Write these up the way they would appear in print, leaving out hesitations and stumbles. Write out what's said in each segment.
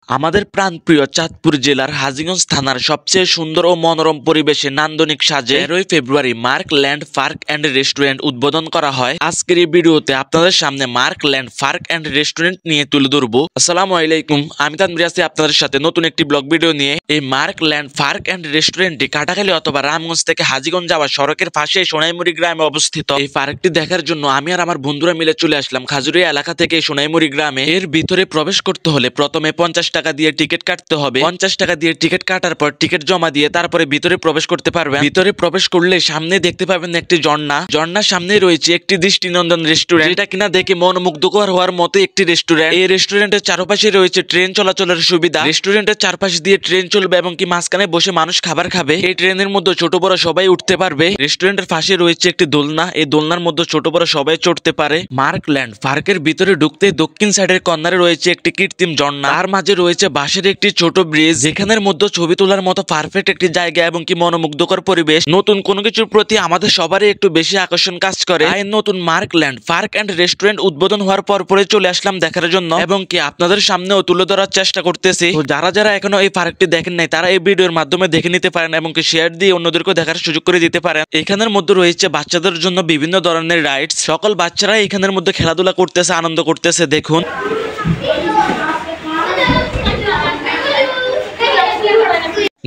আমাদের প্রাণপ্রিয় চাঁদপুর জেলার হাজীগঞ্জ থানার সবচেয়ে সুন্দর ও মনোরম পরিবেশে নান্দনিক সাজে 13 February Mark Land Park and Restaurant উদ্বোধন করা হয়। আজকের এই ভিডিওতে আপনাদের সামনে Mark Land Park and Restaurant নিয়ে তুলে ধরবো। আসসালামু আলাইকুম, আমি তানভীর আছি আপনাদের সাথে নতুন একটি ব্লগ ভিডিও নিয়ে। এই মার্ক ল্যান্ড পার্ক অ্যান্ড রেস্টুরেন্টটি কাটাখালী অথবা রামগঞ্জ থেকে হাজীগঞ্জ যাওয়া সড়কের পাশে সোনাইমুড়ি গ্রামে অবস্থিত। এই পার্কটি দেখার জন্য আমি আর আমার বন্ধুরা মিলে চলে আসলাম খাজুরিয়া এলাকা থেকে সোনাইমুড়ি গ্রামে। এর ভিতরে প্রবেশ করতে হলে প্রথমে 50 টাকা দিয়ে টিকিট কাটতে হবে। 50 টাকা দিয়ে টিকিট কাটার পর টিকিট জমা দিয়ে তারপরে ভিতরে প্রবেশ করতে পারবেন। ভিতরে প্রবেশ করলে সামনে দেখতে পাবেন একটি ঝর্ণার সামনে রয়েছে একটি দৃষ্টিনন্দন রেস্টুরেন্ট, যেটা কিনা দেখে মনোমুগ্ধকর হওয়ার মতো একটি রেস্টুরেন্ট। এই রেস্টুরেন্টের চারপাশে রয়েছে ট্রেন চলাচলের সুবিধা। রেস্টুরেন্টের চারপাশ দিয়ে ট্রেন চলবে এবং কি মাঝখানে বসে মানুষ খাবার খাবে। এই ট্রেনের মধ্যে ছোট বড় সবাই উঠতে পারবে। রেস্টুরেন্টের পাশে রয়েছে একটি দোলনা, এই দোলনার মধ্যে ছোট বড় সবাই চড়তে পারে। মার্ক ল্যান্ড পার্কের ভিতরে ঢুকতে দক্ষিণ সাইডের কর্নারে রয়েছে একটি কৃত্রিম ঝর্ণা, তার মাঝে রয়েছে বাঁশের একটি ছোট ব্রিজ, যেখানের মধ্যে ছবি তোলার মতো পারফেক্ট একটি জায়গা এবং কি মনোমুগ্ধকর পরিবেশ। নতুন কোনো কিছুর প্রতি আমাদের সবারই একটু বেশি আকর্ষণ কাজ করে। তাই নতুন mark Land Park and Restaurant উদ্বোধন হওয়ার পর পরে চলে আসলাম দেখার জন্য এবং কি আপনাদের সামনেও তুলে ধরার চেষ্টা করতেছি। তো যারা এখনো এই পার্কটি দেখেন নাই তারা এই ভিডিওর মাধ্যমে দেখে নিতে পারেন এবং কি শেয়ার দিয়ে অন্যদেরকে দেখার সুযোগ করে দিতে পারেন। এখানের মধ্যে রয়েছে বাচ্চাদের জন্য বিভিন্ন ধরনের রাইডস। সকল বাচ্চারা এখানের মধ্যে খেলাধুলা করতেছে, আনন্দ করতেছে। দেখুন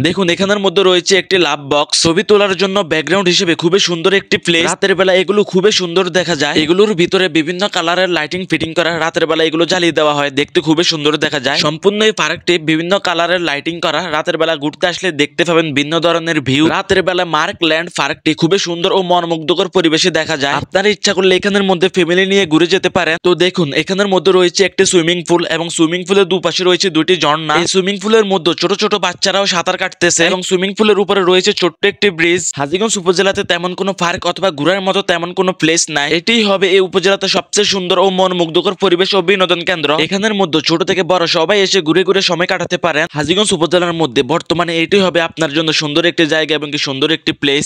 দেখুন এখানের মধ্যে রয়েছে একটি লাভ বক্স, ছবি তোলার জন্য ব্যাকগ্রাউন্ড হিসেবে খুবই সুন্দর একটি প্লেস। রাতের বেলা এগুলো খুবই সুন্দর দেখা যায়। এগুলোর ভিতরে বিভিন্ন কালারের লাইটিং ফিটিং করা, রাতের বেলা এগুলো জ্বালিয়ে দেওয়া হয়, দেখতে খুবই সুন্দর দেখা যায়। সম্পূর্ণ এই পার্কটি বিভিন্ন কালারের লাইটিং করা। রাতের বেলা ঘুরতে আসলে দেখতে পাবেন ভিন্ন ধরনের ভিউ। রাতের বেলা মার্ক ল্যান্ড পার্কটি খুবই সুন্দর ও মনোমুগ্ধকর পরিবেশে দেখা যায়। আপনারা ইচ্ছা করলে এখানের মধ্যে ফ্যামিলি নিয়ে ঘুরে যেতে পারেন। তো দেখুন এখানের মধ্যে রয়েছে একটি সুইমিং পুল এবং সুইমিং পুলের দুপাশে রয়েছে দুটি ঝর্ণা। এই সুইমিং পুলের মধ্যে ছোট ছোট বাচ্চারাও সাঁতার কাটতেছে এবং সুইমিং পুলের উপরে রয়েছে ছোট্ট একটি ব্রিজ। হাজীগঞ্জ উপজেলাতে তেমন কোনো পার্ক অথবা ঘোরার মতো তেমন কোনো প্লেস নাই। এটিই হবে এই উপজেলাতে সবচেয়ে সুন্দর ও মনোমুগ্ধকর পরিবেশ ও বিনোদন কেন্দ্র। এখানের মধ্যে ছোট থেকে বড় সবাই এসে ঘুরে ঘুরে সময় কাটাতে পারেন। হাজীগঞ্জ উপজেলার মধ্যে বর্তমানে এটি হবে আপনার জন্য সুন্দর একটি জায়গা এবং কি সুন্দর একটি প্লেস।